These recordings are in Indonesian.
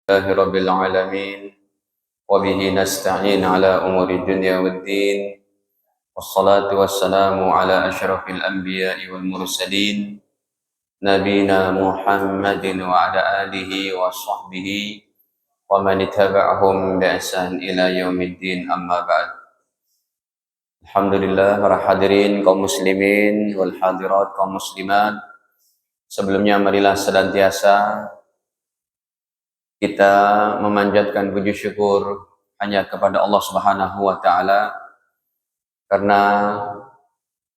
لله رب العالمين وبه نستعين على أمور الدنيا والدين والصلاة والسلام على أشرف الأنبياء والمرسلين نبينا محمد وعلى آله وصحبه ومن اتبعهم بإحسان إلى يوم الدين أما بعد. Alhamdulillah para hadirin kaum muslimin wal hadirat kaum muslimat. Sebelumnya marilah senantiasa kita memanjatkan puji syukur hanya kepada Allah Subhanahu wa taala, karena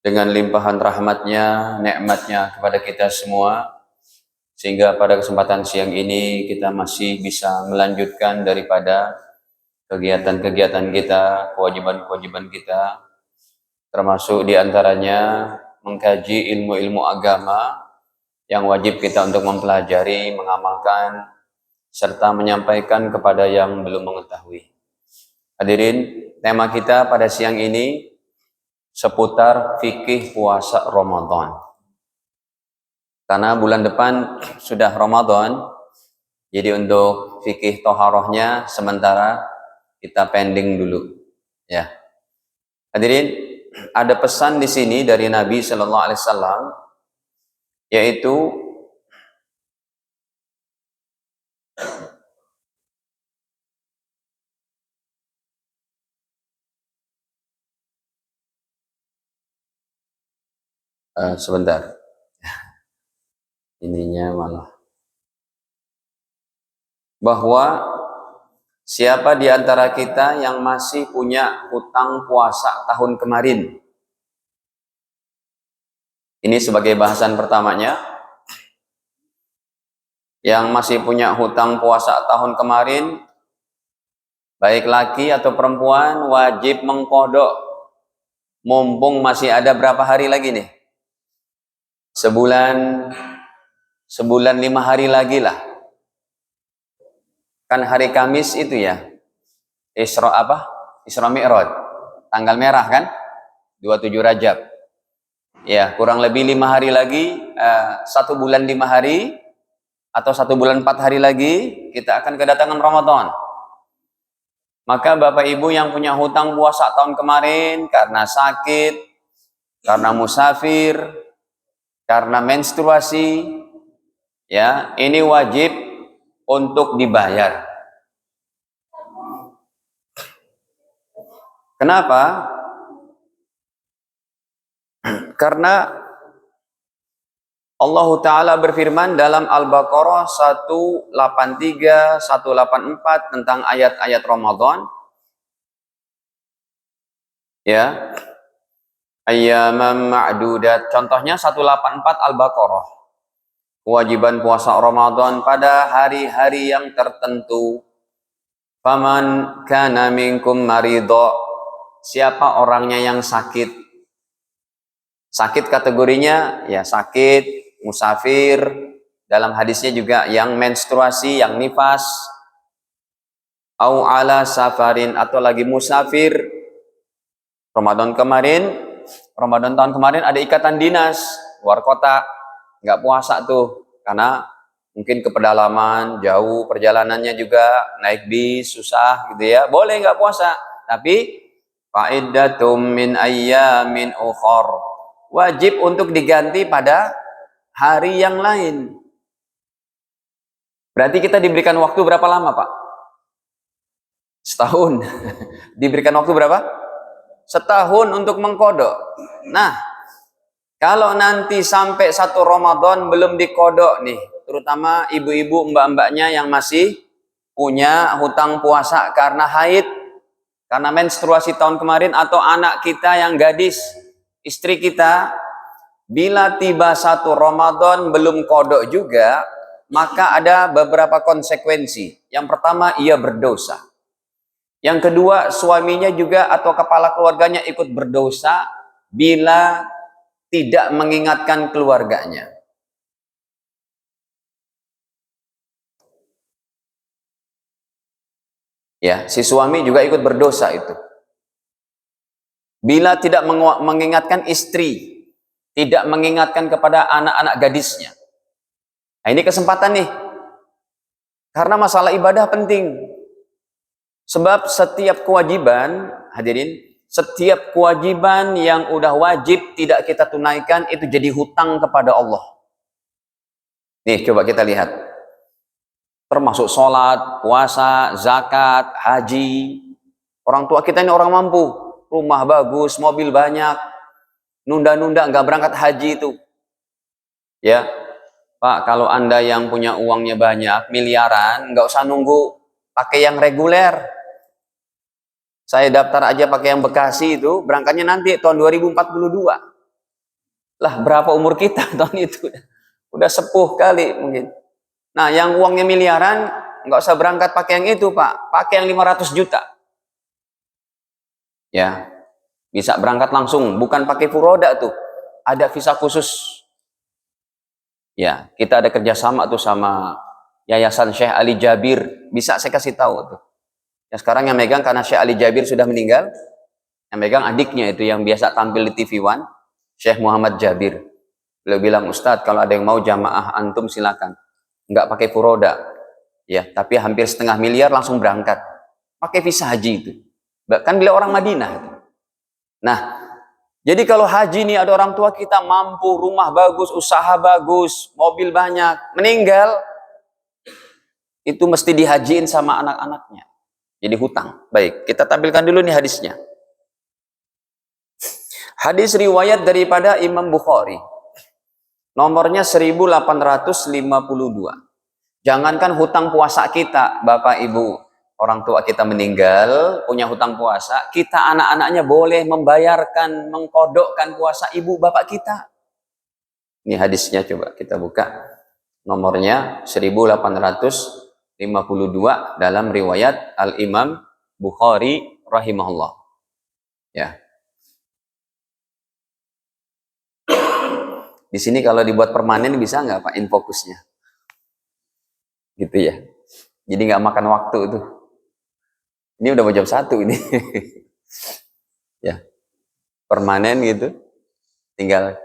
dengan limpahan rahmatnya, nikmatnya kepada kita semua, sehingga pada kesempatan siang ini kita masih bisa melanjutkan daripada kegiatan-kegiatan kita, kewajiban-kewajiban kita, termasuk diantaranya mengkaji ilmu-ilmu agama yang wajib kita untuk mempelajari, mengamalkan, serta menyampaikan kepada yang belum mengetahui. Hadirin, tema kita pada siang ini seputar fikih puasa Ramadan. Karena bulan depan sudah Ramadan, jadi untuk fikih toharohnya sementara kita pending dulu. Ya, hadirin, ada pesan di sini dari Nabi Shallallahu Alaihi Wasallam, yaitu sebentar, ininya malah bahwa siapa di antara kita yang masih punya hutang puasa tahun kemarin. Ini sebagai bahasan pertamanya. Yang masih punya hutang puasa tahun kemarin, baik laki atau perempuan, wajib mengqadha. Mumpung masih ada berapa hari lagi nih? Sebulan 5 hari lagi lah. Kan hari Kamis itu ya, Isra Mi'raj, tanggal merah kan, 27 Rajab. Ya, kurang lebih 5 hari lagi, 1 bulan 5 hari atau 1 bulan 4 hari lagi kita akan kedatangan Ramadan. Maka Bapak Ibu yang punya hutang puasa tahun kemarin karena sakit, karena musafir, karena menstruasi, ya, ini wajib untuk dibayar. Kenapa? Karena Allah Ta'ala berfirman dalam Al-Baqarah 183, 184 tentang ayat-ayat Ramadan. Ya, ayyaman ma'dudat. Contohnya 184 Al-Baqarah. Kewajiban puasa Ramadan pada hari-hari yang tertentu. Faman kana minkum maridho. Siapa orangnya yang sakit? Sakit kategorinya ya sakit, musafir, dalam hadisnya juga yang menstruasi, yang nifas, au ala safarin, atau lagi musafir. Ramadan tahun kemarin ada ikatan dinas luar kota, nggak puasa tuh karena mungkin ke pedalaman jauh, perjalanannya juga naik bis susah gitu ya, boleh nggak puasa, tapi fa'iddatum min ayyamin ukhar, wajib untuk diganti pada hari yang lain. Berarti kita diberikan waktu berapa lama, Pak? Setahun. Diberikan waktu berapa? Setahun untuk mengqadha. Nah, kalau nanti sampai 1 Ramadan belum diqadha nih, terutama ibu-ibu, mbak-mbaknya yang masih punya hutang puasa karena haid, karena menstruasi tahun kemarin, atau anak kita yang gadis, istri kita, bila tiba 1 Ramadan belum qadha juga, maka ada beberapa konsekuensi. Yang pertama, ia berdosa. Yang kedua, suaminya juga atau kepala keluarganya ikut berdosa bila tidak mengingatkan keluarganya. Ya, si suami juga ikut berdosa itu. Bila tidak mengingatkan istri, tidak mengingatkan kepada anak-anak gadisnya. Nah, ini kesempatan nih. Karena masalah ibadah penting. Sebab setiap kewajiban, hadirin, setiap kewajiban yang udah wajib tidak kita tunaikan itu jadi hutang kepada Allah. Nih, coba kita lihat. Termasuk sholat, puasa, zakat, haji. Orang tua kita ini orang mampu. Rumah bagus, mobil banyak. Nunda-nunda nggak berangkat haji itu. Ya, Pak, kalau Anda yang punya uangnya banyak, miliaran, nggak usah nunggu pakai yang reguler. Saya daftar aja pakai yang Bekasi itu, berangkatnya nanti tahun 2042. Lah, berapa umur kita tahun itu? Udah sepuh kali mungkin. Nah, yang uangnya miliaran, nggak usah berangkat pakai yang itu, Pak. Pakai yang 500 juta. Ya, bisa berangkat langsung, bukan pakai furoda tuh. Ada visa khusus. Ya, kita ada kerjasama tuh sama Yayasan Syekh Ali Jabir. Bisa saya kasih tahu tuh. Ya, sekarang yang megang karena Syekh Ali Jabir sudah meninggal. Yang megang adiknya itu yang biasa tampil di TV One, Syekh Muhammad Jabir. Beliau bilang, Ustadz, kalau ada yang mau jamaah antum silakan. Nggak pakai furoda. Ya, tapi hampir setengah miliar langsung berangkat. Pakai visa haji itu. Bahkan beliau orang Madinah. Nah, jadi kalau haji nih ada orang tua kita mampu, rumah bagus, usaha bagus, mobil banyak, meninggal, itu mesti dihajiin sama anak-anaknya. Jadi hutang. Baik, kita tampilkan dulu nih hadisnya. Hadis riwayat daripada Imam Bukhari. Nomornya 1852. Jangankan hutang puasa kita, Bapak Ibu, orang tua kita meninggal, punya hutang puasa, kita anak-anaknya boleh membayarkan, mengkodokkan puasa ibu bapak kita. Ini hadisnya coba kita buka. Nomornya 1852 dalam riwayat Al-Imam Bukhari rahimahullah. Ya. Di sini kalau dibuat permanen bisa nggak Pak infokusnya? Gitu ya. Jadi nggak makan waktu itu. Ini udah mau jam 1 ini. Ya. Permanen gitu. Tinggal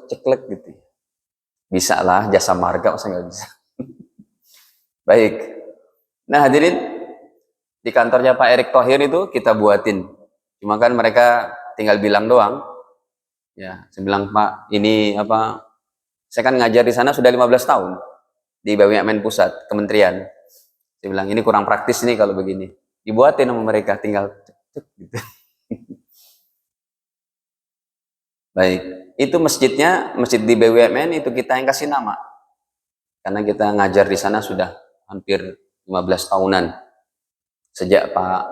ceklek gitu. Bisa lah jasa marga, masa nggak bisa. Baik. Nah hadirin, di kantornya Pak Erick Thohir itu kita buatin. Cuma kan mereka tinggal bilang doang. Ya, saya bilang, Pak, ini apa? Saya kan ngajar di sana sudah 15 tahun di BUMN pusat, kementerian. Saya bilang, ini kurang praktis nih kalau begini. Dibuatin sama mereka, tinggal gitu. Baik, itu masjidnya, masjid di BUMN itu kita yang kasih nama. Karena kita ngajar di sana sudah hampir 15 tahunan. Sejak Pak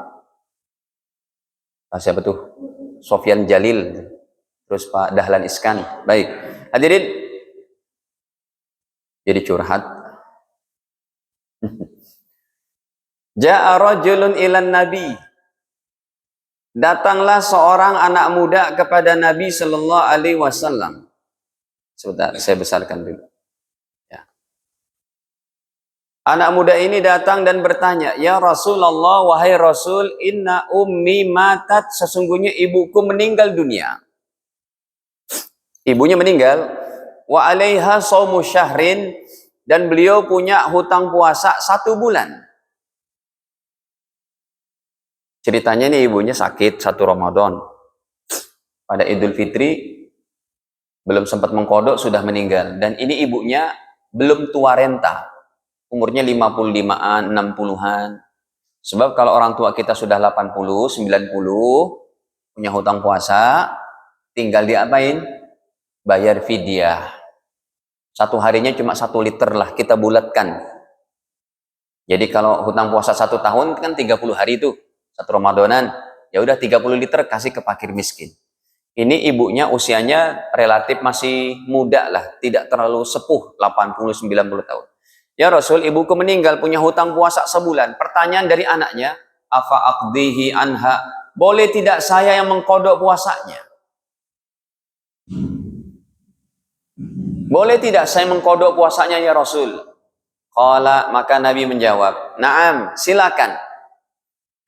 siapa tuh? Sofyan Jalil. Terus Pak Dahlan Iskan. Baik, hadirin. Jadi curhat. Ja'a rajulun ilan nabi. Datanglah seorang anak muda kepada Nabi sallallahu alaihi wasallam. Sebentar, saya besarkan dulu. Ya. Anak muda ini datang dan bertanya, "Ya Rasulullah, wahai Rasul, inna ummi matat, sesungguhnya ibuku meninggal dunia." Ibunya meninggal, wa alaiha shaumu syahrin, dan beliau punya hutang puasa 1 bulan. Ceritanya nih ibunya sakit 1 Ramadan. Pada Idul Fitri belum sempat mengkodok sudah meninggal, dan ini ibunya belum tua renta. Umurnya 55-an, 60-an. Sebab kalau orang tua kita sudah 80, 90, punya hutang puasa, tinggal diapain? Bayar fidyah. 1 harinya cuma 1 liter lah, kita bulatkan. Jadi kalau hutang puasa 1 tahun kan 30 hari itu, 1 Ramadanan, ya udah 30 liter kasih ke fakir miskin. Ini ibunya usianya relatif masih muda lah, tidak terlalu sepuh, 80-90 tahun. Ya Rasul, ibuku meninggal punya hutang puasa sebulan. Pertanyaan dari anaknya, afa aqdihi anha, boleh tidak saya yang mengkodok puasanya? Boleh tidak saya mengkodok puasanya ya Rasul? Qala, maka Nabi menjawab, "Na'am, silakan."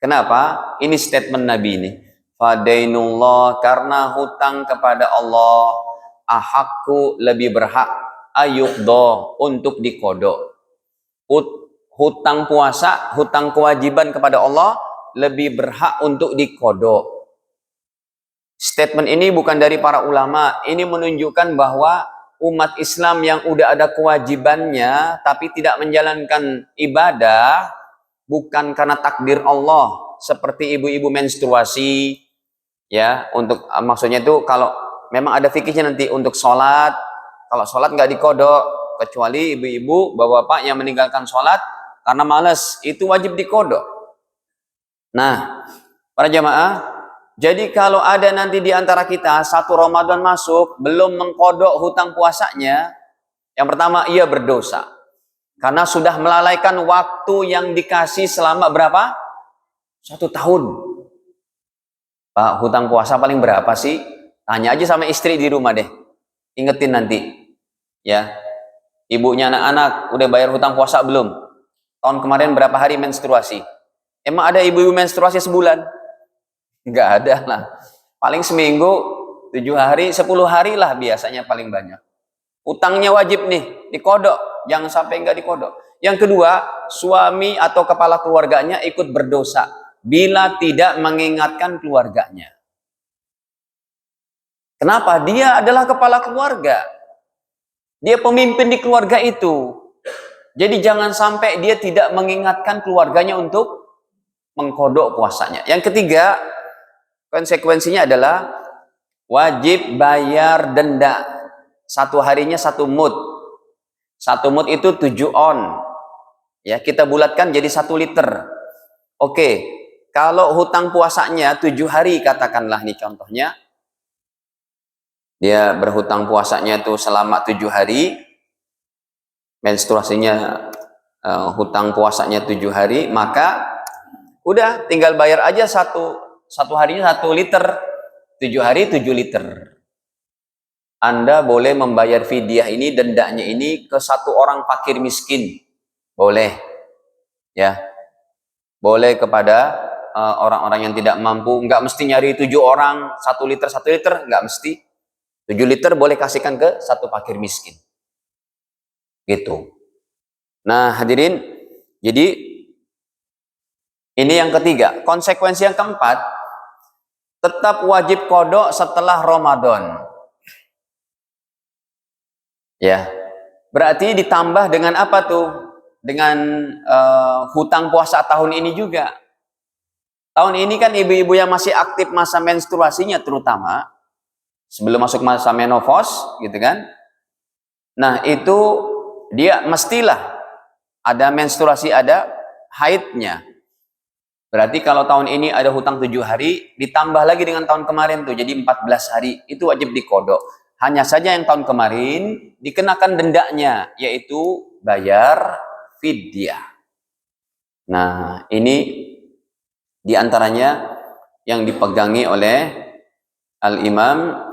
Kenapa? Ini statement Nabi ini. Fadainullah, karena hutang kepada Allah, ahakku lebih berhak ayuqdo untuk dikodok. hutang puasa, hutang kewajiban kepada Allah lebih berhak untuk dikodok. Statement ini bukan dari para ulama, ini menunjukkan bahwa umat Islam yang udah ada kewajibannya tapi tidak menjalankan ibadah bukan karena takdir Allah, seperti ibu-ibu menstruasi, ya, untuk maksudnya itu kalau memang ada fikihnya nanti untuk sholat, kalau sholat nggak dikodok, kecuali ibu-ibu, bapak-bapak yang meninggalkan sholat karena malas, itu wajib dikodok. Nah, para jamaah, jadi kalau ada nanti di antara kita satu Ramadan masuk belum mengkodok hutang puasanya, yang pertama ia berdosa karena sudah melalaikan waktu yang dikasih selama berapa? 1 tahun. Pak, hutang puasa paling berapa sih? Tanya aja sama istri di rumah deh. Ingetin nanti, ya. Ibunya anak-anak udah bayar hutang puasa belum? Tahun kemarin berapa hari menstruasi? Emang ada ibu-ibu menstruasi sebulan? Nggak ada lah. Paling seminggu, 7 hari, 10 hari lah biasanya paling banyak. Utangnya wajib nih, dikodok. Jangan sampai nggak dikodok. Yang kedua, suami atau kepala keluarganya ikut berdosa bila tidak mengingatkan keluarganya. Kenapa? Dia adalah kepala keluarga. Dia pemimpin di keluarga itu. Jadi jangan sampai dia tidak mengingatkan keluarganya untuk mengkodok puasanya. Yang ketiga, konsekuensinya adalah wajib bayar denda. Satu harinya 1 mud. 1 mud itu 7 on. Ya, kita bulatkan jadi 1 liter. Oke, kalau hutang puasanya 7 hari katakanlah nih contohnya. Dia berhutang puasanya itu selama 7 hari. Menstruasinya hutang puasanya 7 hari, maka udah tinggal bayar aja satu harinya 1 liter, 7 hari 7 liter. Anda boleh membayar fidyah ini, dendanya ini ke satu orang fakir miskin, boleh, ya, boleh kepada orang-orang yang tidak mampu. Nggak mesti nyari 7 orang 1 liter, nggak mesti. 7 liter boleh kasihkan ke satu fakir miskin, gitu. Nah hadirin, jadi ini yang ketiga. Konsekuensi yang keempat, tetap wajib kodok setelah Ramadan. Ya, berarti ditambah dengan apa tuh? Dengan hutang puasa tahun ini juga. Tahun ini kan ibu-ibu yang masih aktif masa menstruasinya terutama, sebelum masuk masa menopause, gitu kan? Nah itu dia mestilah ada menstruasi, ada haidnya. Berarti kalau tahun ini ada hutang 7 hari, ditambah lagi dengan tahun kemarin tuh, jadi 14 hari, itu wajib dikodok. Hanya saja yang tahun kemarin dikenakan dendanya, yaitu bayar fidyah. Nah, ini diantaranya yang dipegangi oleh Al-Imam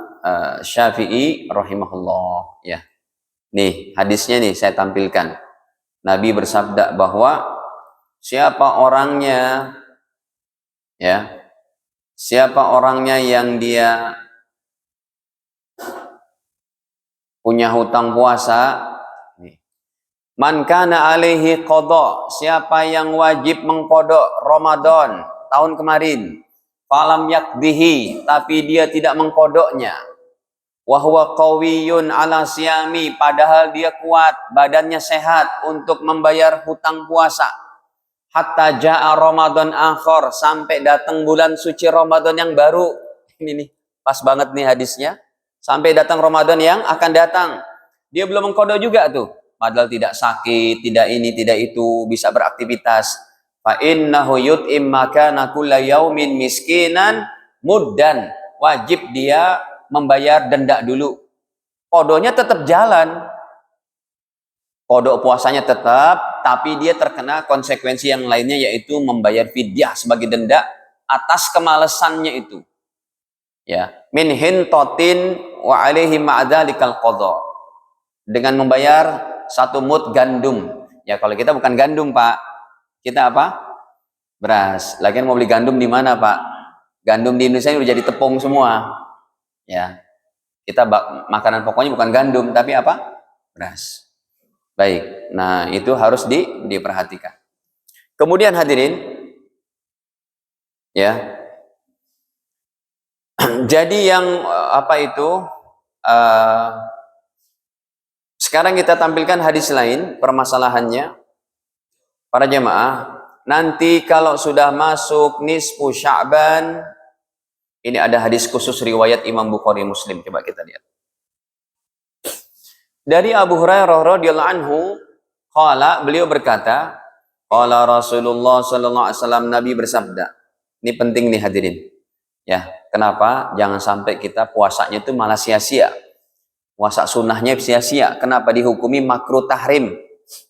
Syafi'i rahimahullah. Ya. Nih, hadisnya nih saya tampilkan. Nabi bersabda bahwa siapa orangnya, ya, siapa orangnya yang dia punya hutang puasa, man kana alaihi qada, siapa yang wajib mengkodok Ramadan tahun kemarin, falam yakdihi, tapi dia tidak mengkodoknya, wa huwa qawiyun ala siyami, padahal dia kuat, badannya sehat untuk membayar hutang puasa, hatta jaa Ramadan akhir, sampai datang bulan suci Ramadan yang baru. Ini nih, pas banget nih hadisnya. Sampai datang Ramadan yang akan datang. Dia belum mengkodok juga tuh. Padahal tidak sakit, tidak ini, tidak itu, bisa beraktivitas. Fa innahu yut'im makana kulla yaumin miskinan muddan. Wajib dia membayar denda dulu. Kodoknya tetap jalan. Kodok puasanya tetap, tapi dia terkena konsekuensi yang lainnya, yaitu membayar fidyah sebagai denda atas kemalesannya itu. Ya, min hintotin wa alaihi ma'adzalikal qadha. Dengan membayar 1 mud gandum. Ya, kalau kita bukan gandum, Pak. Kita apa? Beras. Lagian mau beli gandum di mana, Pak? Gandum di Indonesia ini udah jadi tepung semua. Ya. Kita makanan pokoknya bukan gandum, tapi apa? Beras. Baik. Nah, itu harus diperhatikan. Kemudian hadirin, ya. Jadi yang sekarang kita tampilkan hadis lain permasalahannya para jemaah. Nanti kalau sudah masuk nisfu Sya'ban, ini ada hadis khusus riwayat Imam Bukhari Muslim, coba kita lihat. Dari Abu Hurairah radhiyallahu anhu, beliau berkata, qala Rasulullah sallallahu alaihi wasallam, Nabi bersabda. Ini penting nih hadirin. Ya, kenapa? Jangan sampai kita puasanya itu malah sia-sia. Puasa sunnahnya sia-sia. Kenapa dihukumi makruh tahrim?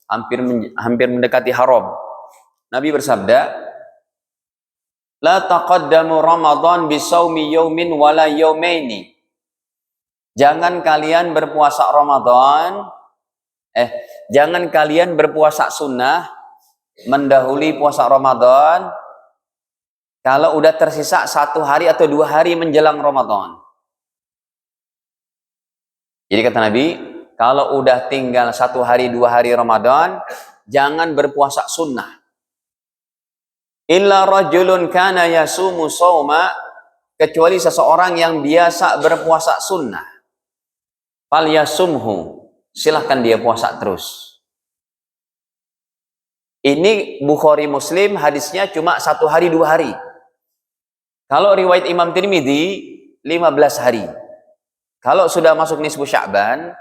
Hampir mendekati haram. Nabi bersabda, la taqaddamu Ramadan bisawmi yaumin wala yaumaini. Jangan kalian berpuasa Ramadan, jangan kalian berpuasa sunnah mendahului puasa Ramadan kalau udah tersisa 1 hari atau 2 hari menjelang Ramadan. Jadi kata Nabi, kalau udah tinggal 1 hari 2 hari Ramadan, jangan berpuasa sunnah. Illa rajulun kana yasumu sawma, kecuali seseorang yang biasa berpuasa sunnah. Fal yasumhu, silahkan dia puasa terus. Ini Bukhari Muslim hadisnya cuma 1 hari 2 hari. Kalau riwayat Imam Tirmidzi 15 hari. Kalau sudah masuk nisfu Sya'ban,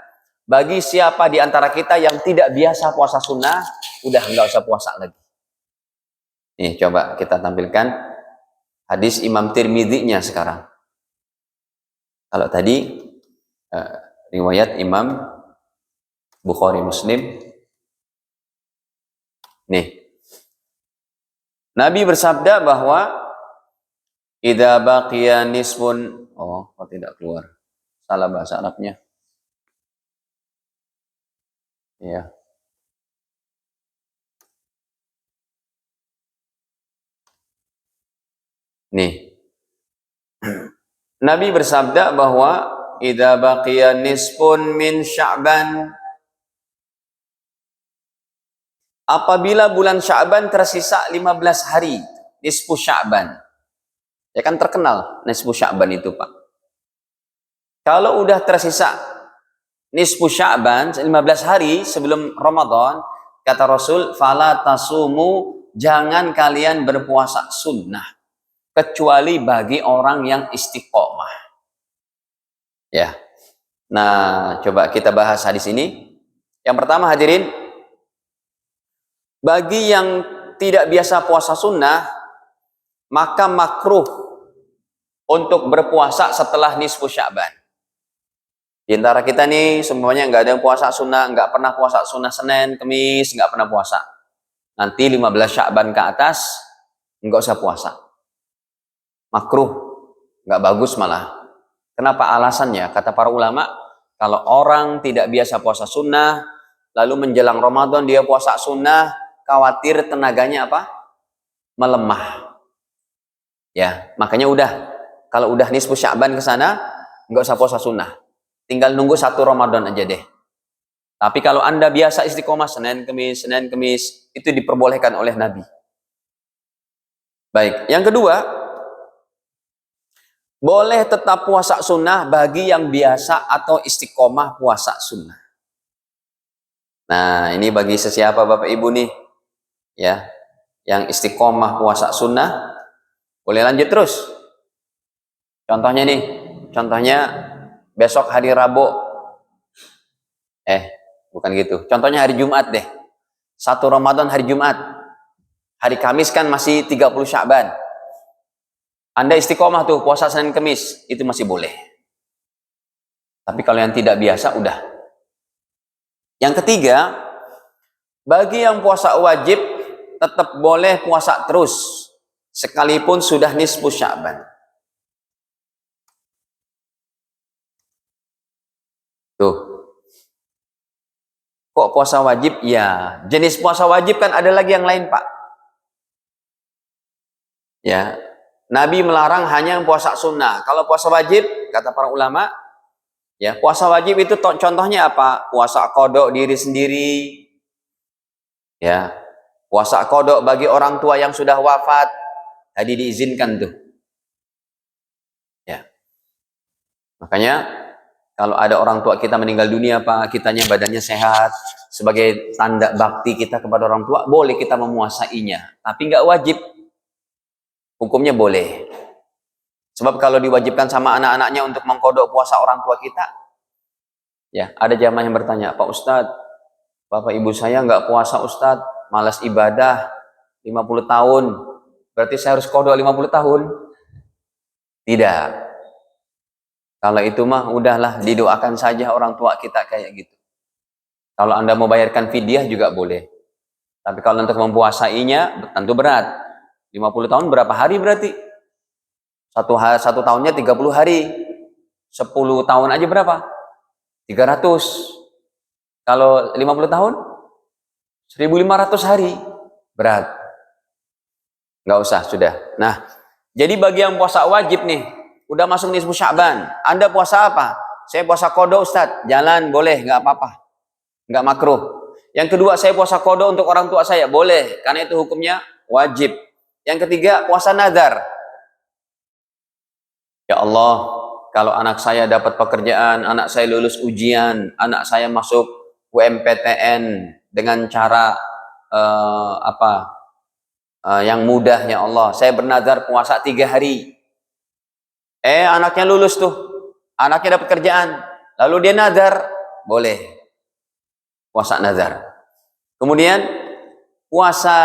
bagi siapa di antara kita yang tidak biasa puasa sunnah, udah nggak usah puasa lagi. Nih, coba kita tampilkan hadis Imam Tirmidzi-nya sekarang. Kalau tadi riwayat Imam Bukhari Muslim. Nih. Nabi bersabda bahwa idza baqiya nisfun, kok tidak keluar. Salah bahasa Arabnya. Ya. Nih. Nabi bersabda bahwa idza baqiya nisfun min Sya'ban, apabila bulan Sya'ban tersisa 15 hari, nisfu Sya'ban. Ya kan terkenal nisfu Sya'ban itu, Pak. Kalau udah tersisa nisfu Sya'ban 15 hari sebelum Ramadan, kata Rasul, fala tasumu, jangan kalian berpuasa sunnah kecuali bagi orang yang istiqomah. Ya. Nah, coba kita bahas hadis ini. Yang pertama hadirin, bagi yang tidak biasa puasa sunnah, maka makruh untuk berpuasa setelah nisfu Sya'ban. Di antara kita nih semuanya nggak ada yang puasa sunnah, nggak pernah puasa sunnah Senin, Kamis, nggak pernah puasa. Nanti 15 Sya'ban ke atas nggak usah puasa. Makruh, nggak bagus malah. Kenapa alasannya? Kata para ulama, kalau orang tidak biasa puasa sunnah, lalu menjelang Ramadan dia puasa sunnah, khawatir tenaganya apa? Melemah. Ya, makanya kalau udah nisfu Sya'ban ke sana, nggak usah puasa sunnah. Tinggal nunggu 1 Ramadan aja deh. Tapi kalau Anda biasa istiqomah Senin Kemis, itu diperbolehkan oleh Nabi. Baik, yang kedua, boleh tetap puasa sunnah bagi yang biasa atau istiqomah puasa sunnah. Nah, ini bagi sesiapa Bapak Ibu nih, ya, yang istiqomah puasa sunnah, boleh lanjut terus. Contohnya besok hari Rabu, bukan gitu. Contohnya hari Jumat deh. 1 Ramadan hari Jumat. Hari Kamis kan masih 30 Sya'ban. Anda istiqomah tuh puasa Senin Kamis, itu masih boleh. Tapi kalau yang tidak biasa udah. Yang ketiga, bagi yang puasa wajib tetap boleh puasa terus sekalipun sudah nisfu Sya'ban. Tuh. Kok puasa wajib? Ya, jenis puasa wajib kan ada lagi yang lain, Pak. Ya, Nabi melarang hanya puasa sunnah. Kalau puasa wajib, kata para ulama, ya puasa wajib itu contohnya apa? Puasa qada diri sendiri, ya, Puasa qada bagi orang tua yang sudah wafat tadi diizinkan tuh. Ya. Makanya kalau ada orang tua kita meninggal dunia, Pak, kitanya badannya sehat, sebagai tanda bakti kita kepada orang tua, boleh kita memuasainya. Tapi nggak wajib. Hukumnya boleh. Sebab kalau diwajibkan sama anak-anaknya untuk mengkodok puasa orang tua kita, ya ada jamaah yang bertanya, Pak Ustadz, bapak ibu saya nggak puasa Ustadz, malas ibadah, 50 tahun. Berarti saya harus kodok 50 tahun? Tidak. Kalau itu mah udahlah, didoakan saja orang tua kita kayak gitu. Kalau Anda mau bayarkan fidyah juga boleh. Tapi kalau untuk mempuasainya tentu berat. 50 tahun berapa hari berarti? Satu tahunnya 30 hari. 10 tahun aja berapa? 300. Kalau 50 tahun 1.500 hari. Berat. Nggak usah, sudah. Nah, jadi bagi yang puasa wajib nih, udah masuk nisfu Sya'ban, Anda puasa apa? Saya puasa qada Ustaz. Jalan boleh, nggak apa-apa. Nggak makruh. Yang kedua, saya puasa qada untuk orang tua saya. Boleh, karena itu hukumnya wajib. Yang ketiga, puasa nazar. Ya Allah, kalau anak saya dapat pekerjaan, anak saya lulus ujian, anak saya masuk UMPTN dengan cara yang mudah, ya Allah, saya bernazar puasa 3 hari. Anaknya lulus tuh, anaknya dapat kerjaan, lalu dia nazar, boleh puasa nazar. Kemudian puasa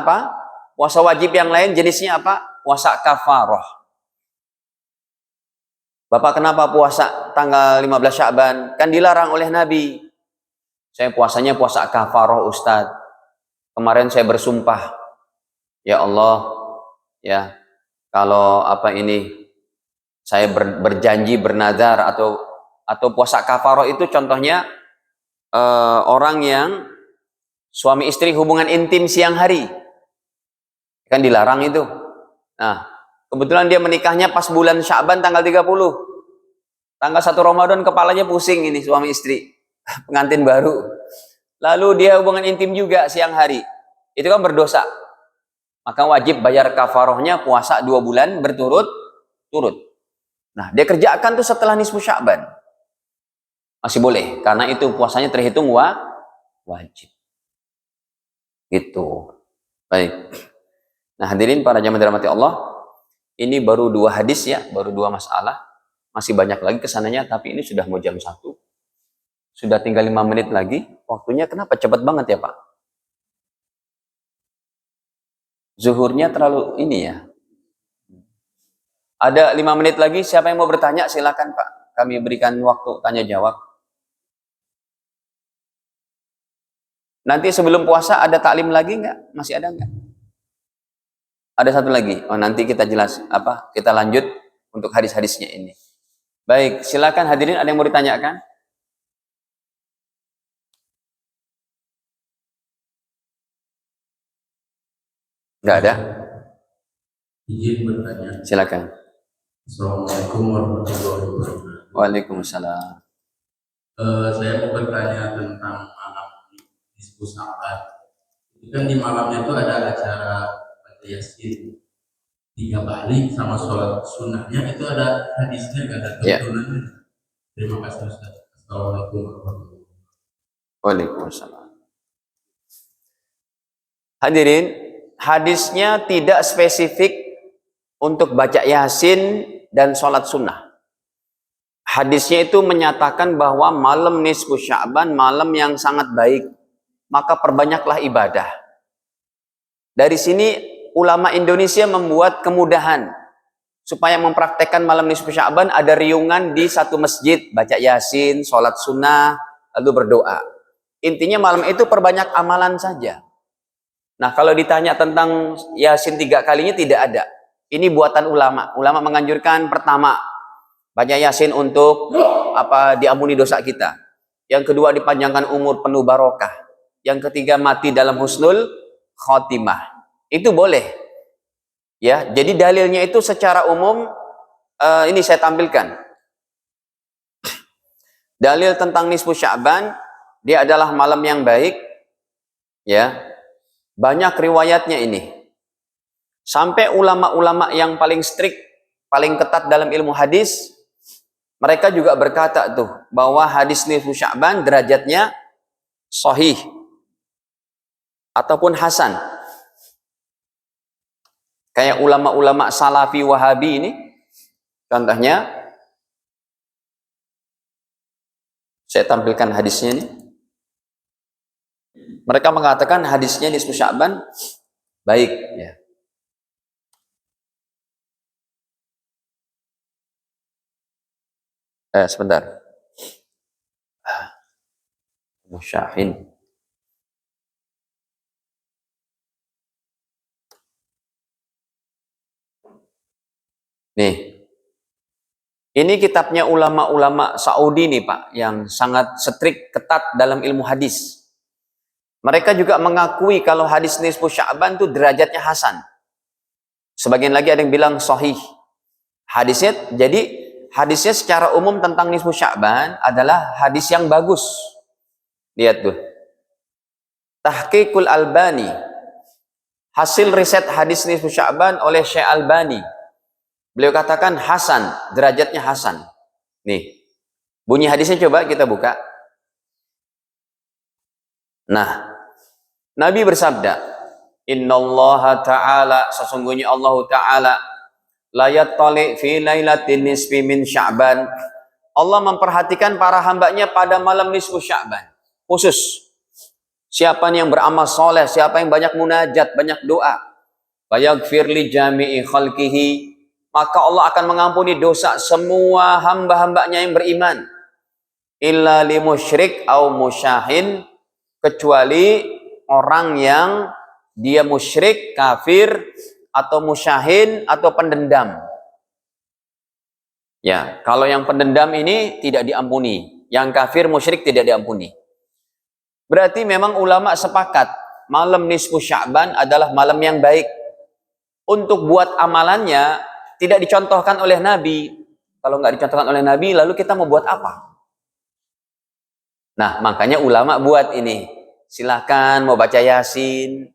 apa? Puasa wajib yang lain jenisnya apa? Puasa kafarah. Bapak kenapa puasa tanggal 15 Sya'ban? Kan dilarang oleh Nabi. Saya puasanya puasa kafarah Ustadz. Kemarin saya bersumpah, ya Allah, ya kalau saya berjanji bernazar atau puasa kafarah itu contohnya orang yang suami istri hubungan intim siang hari, kan dilarang itu. Nah, kebetulan dia menikahnya pas bulan Sya'ban tanggal 30. Tanggal 1 Ramadan kepalanya pusing ini suami istri, pengantin baru. Lalu dia hubungan intim juga siang hari. Itu kan berdosa. Maka wajib bayar kafarohnya puasa 2 bulan berturut-turut. Nah, dia kerjakan tuh setelah nisfu Sya'ban. Masih boleh, karena itu puasanya terhitung wajib. Gitu. Baik. Nah, hadirin para jamaah dirahmati Allah, ini baru 2 hadis ya, baru 2 masalah. Masih banyak lagi kesananya, tapi ini sudah mau jam 1. Sudah tinggal 5 menit lagi. Waktunya kenapa cepat banget ya, Pak? Zuhurnya terlalu ini ya. Ada 5 menit lagi, siapa yang mau bertanya silakan Pak. Kami berikan waktu tanya jawab. Nanti sebelum puasa ada taklim lagi nggak? Masih ada nggak? Ada satu lagi. Oh, nanti kita kita lanjut untuk hadis-hadisnya ini. Baik, silakan hadirin, ada yang mau ditanyakan? Nggak ada? Izin bertanya. Silakan. Assalamualaikum warahmatullahi wabarakatuh. Waalaikumsalam. Saya mau bertanya tentang malam nisfu Sya'ban. Itu kan di malamnya itu ada acara baca Yasin 3 kali sama sholat sunnahnya, itu ada hadisnya, nggak ada tuntunannya? Terima kasih Ustaz. Assalamualaikum warahmatullahi wabarakatuh. Waalaikumsalam. Hadirin, hadisnya tidak spesifik untuk baca Yasin dan sholat sunnah. Hadisnya itu menyatakan bahwa malam nisfu Sya'ban malam yang sangat baik, maka perbanyaklah ibadah. Dari sini ulama Indonesia membuat kemudahan supaya mempraktekkan malam nisfu Sya'ban, ada riungan di satu masjid, baca Yasin, sholat sunnah, lalu berdoa. Intinya malam itu perbanyak amalan saja. Nah, kalau ditanya tentang Yasin 3 kalinya tidak ada. Ini buatan ulama. Ulama menganjurkan pertama, baca Yasin untuk diampuni dosa kita. Yang kedua, dipanjangkan umur penuh barokah. Yang ketiga, mati dalam husnul khotimah. Itu boleh. Ya, jadi dalilnya itu secara umum ini saya tampilkan. Dalil tentang nisfu Sya'ban, dia adalah malam yang baik, ya. Banyak riwayatnya ini. Sampai ulama-ulama yang paling strict, paling ketat dalam ilmu hadis, mereka juga berkata tuh bahwa hadis nisfu Sya'ban derajatnya sahih ataupun hasan. Kayak ulama-ulama Salafi Wahabi ini, contohnya saya tampilkan hadisnya ini. Mereka mengatakan hadisnya nisfu Sya'ban baik, ya. Sebentar. Musyahin. Nih. Ini kitabnya ulama-ulama Saudi nih, Pak, yang sangat strict, ketat dalam ilmu hadis. Mereka juga mengakui kalau hadis nisfu Sya'ban itu derajatnya hasan. Sebagian lagi ada yang bilang sahih. Hadisnya secara umum tentang nisfu Sya'ban adalah hadis yang bagus. Lihat tuh. Tahqiqul Albani. Hasil riset hadis nisfu Sya'ban oleh Syekh Albani. Beliau katakan hasan, derajatnya hasan. Nih. Bunyi hadisnya coba kita buka. Nah, Nabi bersabda, "Innallaha ta'ala, sesungguhnya Allah Ta'ala la yattali fi lailatin nisfi min Sya'ban." Allah memperhatikan para hambanya pada malam nisfu Sya'ban. Khusus. Siapa yang beramal soleh, siapa yang banyak munajat, banyak doa. Fayaghfir li jami'i khalqihi, maka Allah akan mengampuni dosa semua hamba-hambanya yang beriman. Illa li musyrik au musyahin, kecuali orang yang dia musyrik, kafir, atau musyahin, atau pendendam. Ya, kalau yang pendendam ini tidak diampuni. Yang kafir, musyrik tidak diampuni. Berarti memang ulama sepakat malam nisfu Sya'ban adalah malam yang baik. Untuk buat amalannya tidak dicontohkan oleh Nabi. Kalau nggak dicontohkan oleh Nabi, lalu kita mau buat apa? Nah, makanya ulama buat ini. Silahkan mau baca Yasin.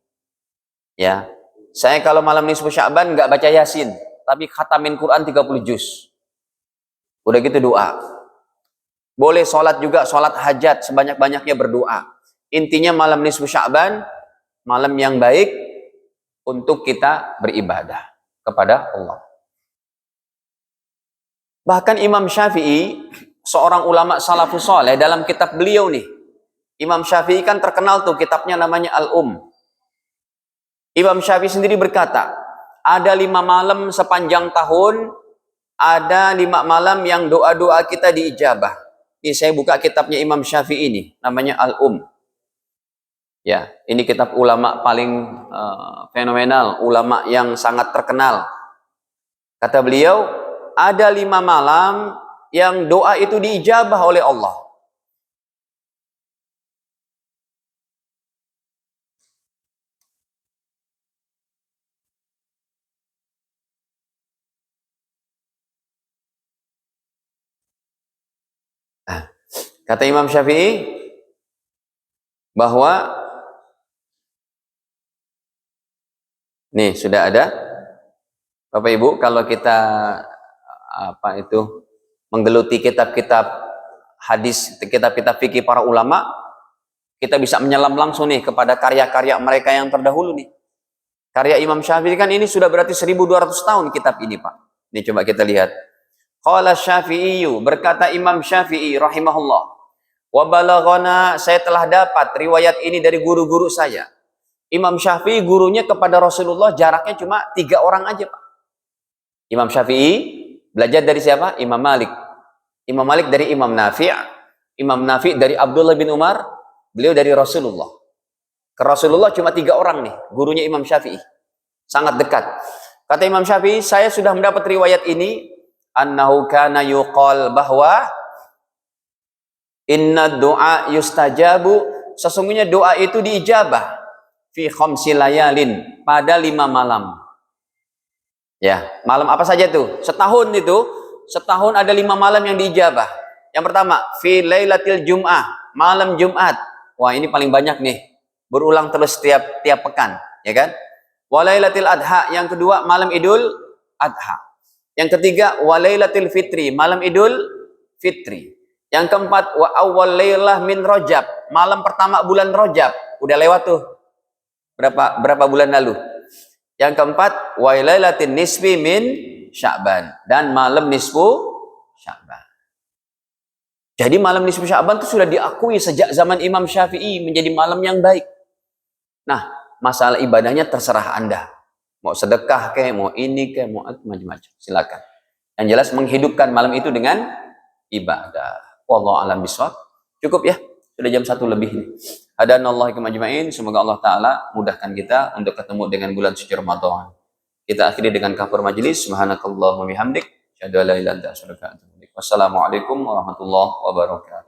Ya, saya kalau malam nisfu Sya'ban nggak baca Yasin, tapi khatamin Quran 30 juz. Udah gitu doa. Boleh sholat juga, sholat hajat sebanyak-banyaknya berdoa. Intinya malam nisfu Sya'ban, malam yang baik untuk kita beribadah kepada Allah. Bahkan Imam Syafi'i, seorang ulama salafus saleh, dalam kitab beliau nih, Imam Syafi'i kan terkenal tuh kitabnya namanya Imam Syafi'i sendiri berkata, ada 5 malam sepanjang tahun, ada 5 malam yang doa-doa kita diijabah. Ini saya buka kitabnya Imam Syafi'i ini, namanya Ya, ini kitab ulama paling fenomenal, ulama yang sangat terkenal. Kata beliau, ada 5 malam yang doa itu diijabah oleh Allah. Kata Imam Syafi'i bahwa nih sudah ada Bapak Ibu, kalau kita menggeluti kitab-kitab hadis, kitab-kitab fikih para ulama, kita bisa menyelam langsung nih kepada karya-karya mereka yang terdahulu nih. Karya Imam Syafi'i kan ini sudah berarti 1200 tahun kitab ini, Pak. Ini coba kita lihat. Qala Syafi'i, berkata Imam Syafi'i rahimahullah, wa balaghana, saya telah dapat riwayat ini dari guru-guru saya. Imam Syafi'i gurunya kepada Rasulullah jaraknya cuma 3 orang aja, Pak. Imam Syafi'i belajar dari siapa? Imam Malik. Imam Malik dari Imam Nafi'. Imam Nafi' dari Abdullah bin Umar. Beliau dari Rasulullah. Ke Rasulullah cuma 3 orang nih, gurunya Imam Syafi'i. Sangat dekat. Kata Imam Syafi'i, saya sudah mendapat riwayat ini, annahu kana yuqal, bahwa inna doa yustajabu, sesungguhnya doa itu diijabah fi khamsi layalin, pada 5 malam. Ya, malam apa saja tuh? Setahun ada 5 malam yang diijabah. Yang pertama, fi lailatil jum'ah, malam Jumat. Wah, ini paling banyak nih. berulang terus tiap pekan, ya kan? Walailatul Adha, yang kedua malam Idul Adha. Yang ketiga walailatul fitri, malam Idul Fitri. Yang keempat wa awwal lailah min Rajab, malam pertama bulan Rajab. Udah lewat tuh. Berapa bulan lalu? Yang keempat wa lailatin nisfi min Sya'ban, dan malam nisfu Sya'ban. Jadi malam nisfu Sya'ban itu sudah diakui sejak zaman Imam Syafi'i menjadi malam yang baik. Nah, masalah ibadahnya terserah Anda. Mau sedekah kayak, mau ini kayak, mau macam-macam. Silakan. Yang jelas menghidupkan malam itu dengan ibadah. Wallahu a'lam bishawab. Cukup ya. Sudah jam 1 lebih nih. Hadanallahu ikum ajma'in. Semoga Allah Ta'ala mudahkan kita untuk ketemu dengan bulan suci Ramadan. Kita akhiri dengan kafar majlis. Subhanakallahumma bihamdik. Asyhadu an la ilaha illa anta astaghfiruka wa atubu ilaik. Wassalamualaikum warahmatullahi wabarakatuh.